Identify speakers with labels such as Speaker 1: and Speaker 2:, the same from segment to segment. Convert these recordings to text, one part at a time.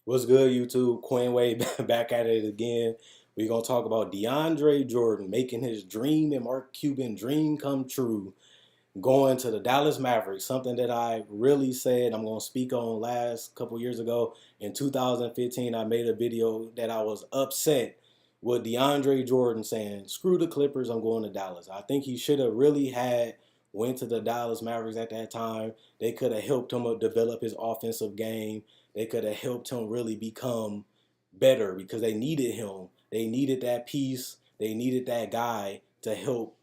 Speaker 1: What's good, YouTube? Quinn Wade back at it again. We're going to talk about Deandre Jordan making his dream and Mark Cuban dream come true, going to the Dallas Mavericks, something that I really said I'm going to speak on last couple years ago. In 2015, I made a video that I was upset with Deandre Jordan saying, screw the Clippers, I'm going to Dallas. I think he should have really had went to the Dallas Mavericks at that time. They could have helped him develop his offensive game. They could have helped him really become better because they needed him. They needed that piece. They needed that guy to help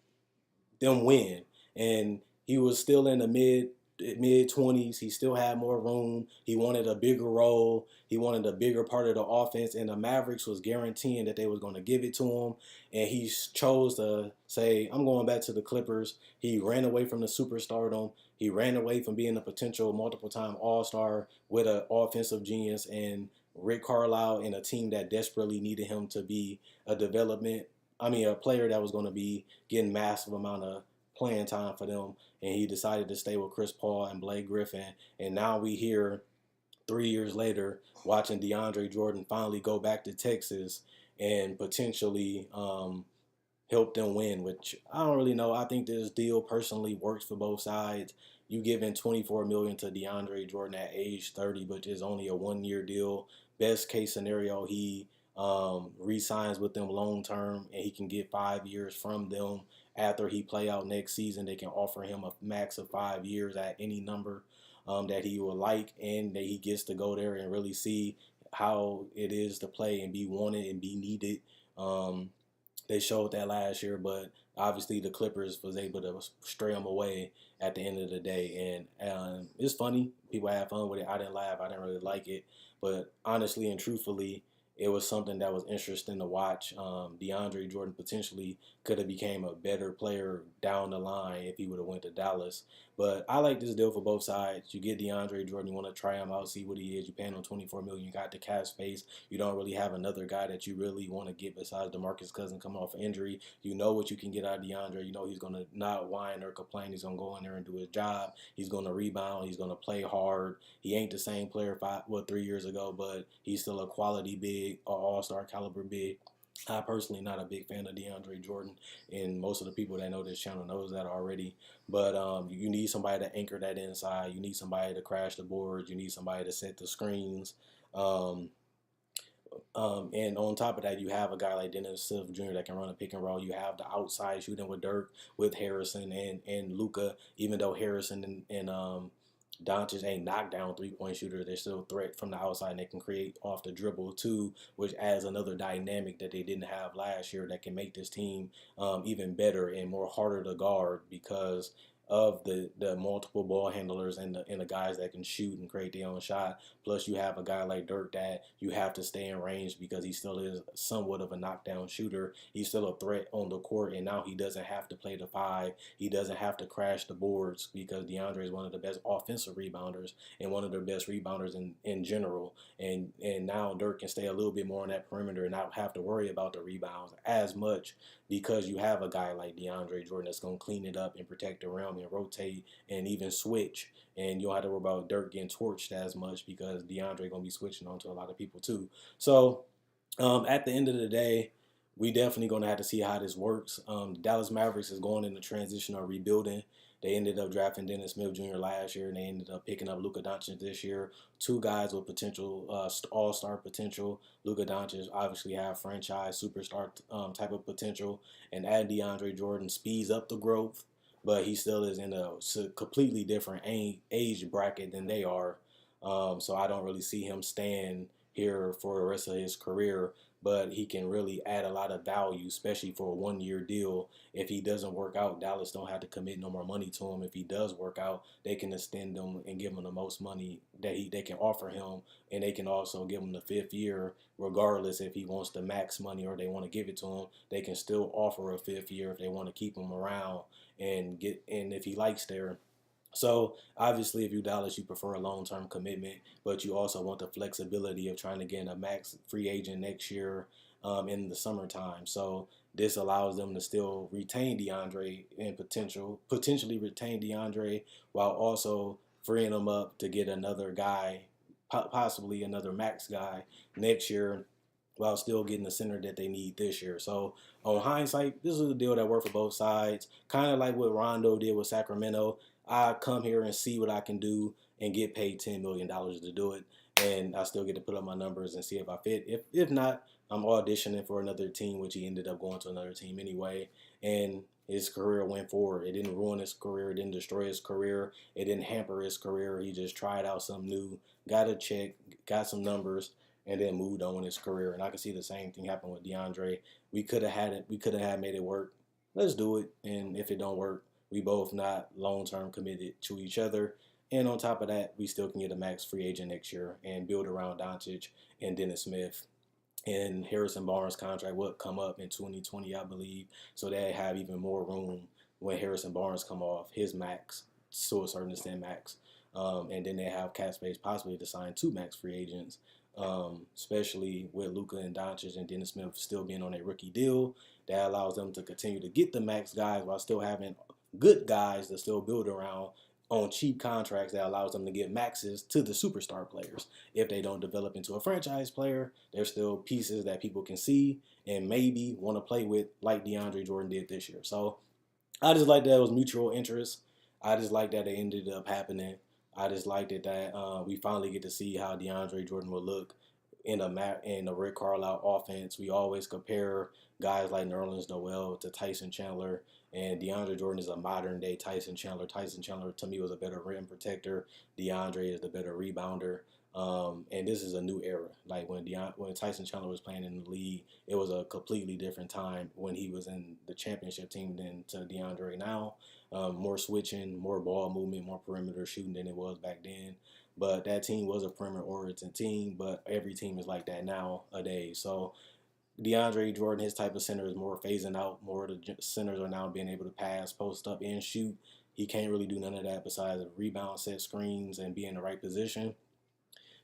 Speaker 1: them win. And he was still in the mid 20s. He still had more room. He wanted a bigger role. He wanted a bigger part of the offense, and the Mavericks was guaranteeing that they was going to give it to him. And he chose to say, "I'm going back to the Clippers." He ran away from the superstardom. He ran away from being a potential multiple-time All-Star with an offensive genius and Rick Carlisle and a team that desperately needed him to be a player that was going to be getting massive amount of playing time for them, and he decided to stay with Chris Paul and Blake Griffin. And now we hear 3 years later, watching DeAndre Jordan finally go back to Texas and potentially help them win, which I don't really know. I think this deal personally works for both sides. You giving $24 million to DeAndre Jordan at age 30, but it's only a 1 year deal. Best case scenario, he re-signs with them long term, and he can get 5 years from them. After he play out next season, they can offer him a max of 5 years at any number that he would like, and that he gets to go there and really see how it is to play and be wanted and be needed. They showed that last year, but obviously the Clippers was able to stray him away at the end of the day. And it's funny. People have fun with it. I didn't laugh. I didn't really like it. But honestly and truthfully, it was something that was interesting to watch. DeAndre Jordan potentially could have became a better player down the line if he would have went to Dallas. But I like this deal for both sides. You get DeAndre Jordan, you want to try him out, see what he is. You paying him $24 million. You got the cap space. You don't really have another guy that you really want to get besides DeMarcus Cousins coming off an injury. You know what you can get out of DeAndre. You know he's going to not whine or complain. He's going to go in there and do his job. He's going to rebound. He's going to play hard. He ain't the same player 3 years ago, but he's still a quality big, all-star caliber big. I personally not a big fan of DeAndre Jordan, and most of the people that know this channel knows that already. But you need somebody to anchor that inside. You need somebody to crash the boards. You need somebody to set the screens. Um, and on top of that, you have a guy like Dennis Smith Jr. that can run a pick and roll. You have the outside shooting with Dirk, with Harrison and Luka. Even though Harrison and Doncic ain't knockdown 3-point shooters, they're still a threat from the outside, and they can create off the dribble too, which adds another dynamic that they didn't have last year that can make this team even better and more harder to guard because of the multiple ball handlers and the guys that can shoot and create their own shot. Plus, you have a guy like Dirk that you have to stay in range because he still is somewhat of a knockdown shooter. He's still a threat on the court, and now he doesn't have to play the five. He doesn't have to crash the boards because DeAndre is one of the best offensive rebounders and one of the best rebounders in general. And now Dirk can stay a little bit more on that perimeter and not have to worry about the rebounds as much because you have a guy like DeAndre Jordan that's going to clean it up and protect the rim and rotate and even switch. And you don't have to worry about Dirk getting torched as much because DeAndre going to be switching on to a lot of people too. So at the end of the day, we definitely going to have to see how this works. The Dallas Mavericks is going into transition or rebuilding. They ended up drafting Dennis Smith Jr. last year, and they ended up picking up Luka Doncic this year. Two guys with potential, all-star potential. Luka Doncic obviously have franchise superstar type of potential, and adding DeAndre Jordan speeds up the growth, but he still is in a completely different age bracket than they are. So I don't really see him staying here for the rest of his career, but he can really add a lot of value, especially for a 1 year deal. If he doesn't work out, Dallas don't have to commit no more money to him. If he does work out, they can extend him and give him the most money that they can offer him, and they can also give him the 5th year, regardless if he wants the max money or they want to give it to him. They can still offer a 5th year if they want to keep him around and if he likes there. So obviously, if you Dallas, you prefer a long-term commitment, but you also want the flexibility of trying to get a max free agent next year in the summertime. So this allows them to still retain DeAndre and potentially retain DeAndre while also freeing them up to get another guy possibly another max guy next year, while still getting the center that they need this year. So on hindsight, this is a deal that worked for both sides. Kind of like what Rondo did with Sacramento. I come here and see what I can do and get paid $10 million to do it. And I still get to put up my numbers and see if I fit. If not, I'm auditioning for another team, which he ended up going to another team anyway. And his career went forward. It didn't ruin his career. It didn't destroy his career. It didn't hamper his career. He just tried out something new, got a check, got some numbers, and then moved on in his career. And I can see the same thing happen with DeAndre. We could have had it. We could have made it work. Let's do it. And if it don't work, we both not long-term committed to each other. And on top of that, we still can get a max free agent next year and build around Doncic and Dennis Smith. And Harrison Barnes' contract will come up in 2020, I believe. So they have even more room when Harrison Barnes come off his max, to a certain extent max. And then they have cap space possibly to sign 2 max free agents, especially with Luka and Doncic and Dennis Smith still being on a rookie deal. That allows them to continue to get the max guys while still having good guys to still build around on cheap contracts that allows them to get maxes to the superstar players. If they don't develop into a franchise player, there's still pieces that people can see and maybe want to play with like DeAndre Jordan did this year. So I just like that it was mutual interest. I just like that it ended up happening. I just liked it that we finally get to see how DeAndre Jordan will look in a Rick Carlisle offense. We always compare guys like Nerlens Noel to Tyson Chandler, and DeAndre Jordan is a modern day Tyson Chandler. Tyson Chandler to me was a better rim protector. DeAndre is the better rebounder. And this is a new era. Like when Tyson Chandler was playing in the league, it was a completely different time when he was in the championship team than to DeAndre now. More switching, more ball movement, more perimeter shooting than it was back then. But that team was a perimeter-oriented team, but every team is like that nowadays. So DeAndre Jordan, his type of center is more phasing out. More of the centers are now being able to pass, post up, and shoot. He can't really do none of that besides rebound, set screens, and be in the right position.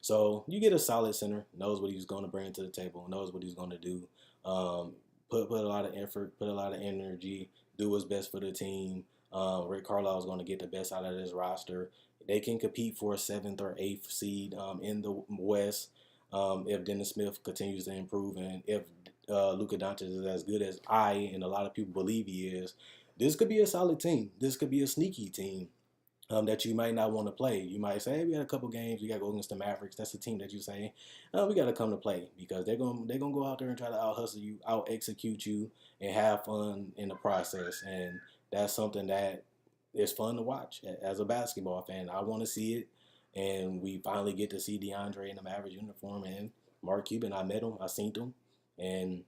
Speaker 1: So you get a solid center, knows what he's going to bring to the table, knows what he's going to do. Put a lot of effort, put a lot of energy, do what's best for the team. Rick Carlisle is going to get the best out of this roster. They can compete for a 7th or 8th seed in the West if Dennis Smith continues to improve, and if Luka Doncic is as good as I and a lot of people believe he is. This could be a solid team. This could be a sneaky team that you might not want to play. You might say, hey, we had a couple games. We got to go against the Mavericks. That's the team that you say, we got to come to play because they're gonna go out there and try to out hustle you, out execute you, and have fun in the process. And that's something that is fun to watch as a basketball fan. I want to see it, and we finally get to see DeAndre in the Mavericks uniform and Mark Cuban. I met him. I seen him, and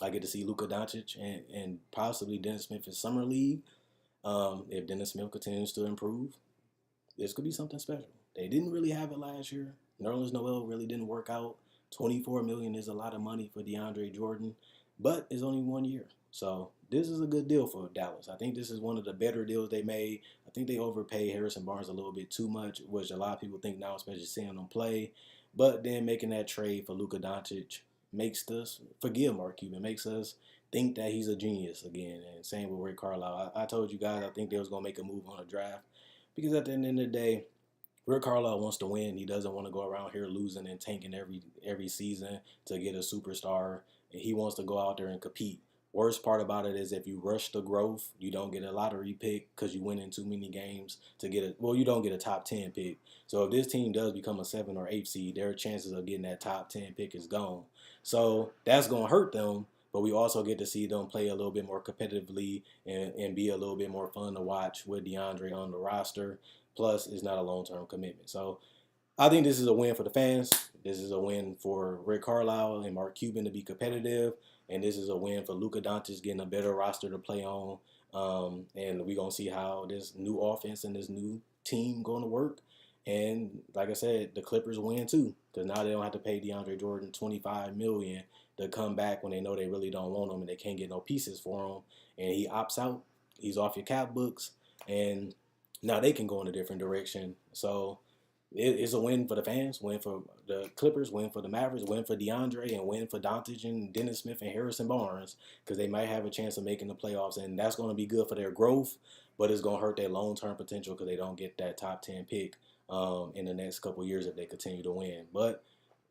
Speaker 1: I get to see Luka Doncic and possibly Dennis Smith in summer league. If Dennis Smith continues to improve, this could be something special. They didn't really have it last year. Nerlens Noel really didn't work out. $24 million is a lot of money for DeAndre Jordan, but it's only 1 year. So this is a good deal for Dallas. I think this is one of the better deals they made. I think they overpaid Harrison Barnes a little bit too much, which a lot of people think now, especially seeing them play. But then making that trade for Luka Doncic makes us forgive Mark Cuban, makes us think that he's a genius again. And same with Rick Carlisle. I told you guys I think they was going to make a move on the draft because at the end of the day, Rick Carlisle wants to win. He doesn't want to go around here losing and tanking every season to get a superstar. And he wants to go out there and compete. Worst part about it is if you rush the growth, you don't get a lottery pick because you win in too many games to get you don't get a top 10 pick. So if this team does become a 7 or 8 seed, their chances of getting that top 10 pick is gone. So that's going to hurt them. But we also get to see them play a little bit more competitively and be a little bit more fun to watch with DeAndre on the roster. Plus, it's not a long-term commitment. So I think this is a win for the fans. This is a win for Rick Carlisle and Mark Cuban to be competitive. And this is a win for Luka Doncic getting a better roster to play on. And we're going to see how this new offense and this new team going to work. And like I said, the Clippers win too because now they don't have to pay DeAndre Jordan $25 million to come back when they know they really don't want him and they can't get no pieces for him. And he opts out. He's off your cap books. And now they can go in a different direction. So it's a win for the fans, win for the Clippers, win for the Mavericks, win for DeAndre, and win for Doncic and Dennis Smith and Harrison Barnes because they might have a chance of making the playoffs. And that's going to be good for their growth. but it's gonna hurt their long-term potential because they don't get that top 10 pick in the next couple years if they continue to win. But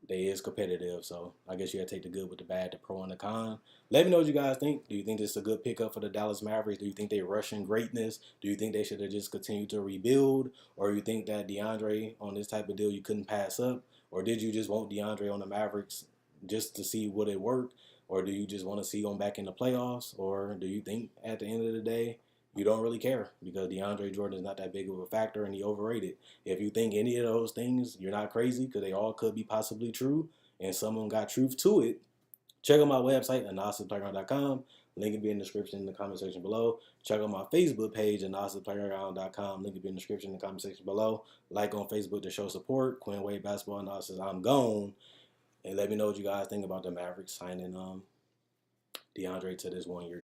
Speaker 1: they is competitive, so I guess you gotta take the good with the bad, the pro and the con. Let me know what you guys think. Do you think this is a good pickup for the Dallas Mavericks? Do you think they're rushing greatness? Do you think they should have just continued to rebuild? Or you think that DeAndre on this type of deal you couldn't pass up? Or did you just want DeAndre on the Mavericks just to see would it work? Or do you just want to see him back in the playoffs? Or do you think at the end of the day you don't really care because DeAndre Jordan is not that big of a factor and he overrated? If you think any of those things, you're not crazy because they all could be possibly true and someone got truth to it. Check out my website, analysisplayground.com. Link will be in the description in the comment section below. Check out my Facebook page, analysisplayground.com. Link will be in the description in the comment section below. Like on Facebook to show support. Quinn Wade Basketball Analysis. I'm gone. And let me know what you guys think about the Mavericks signing DeAndre to this 1 year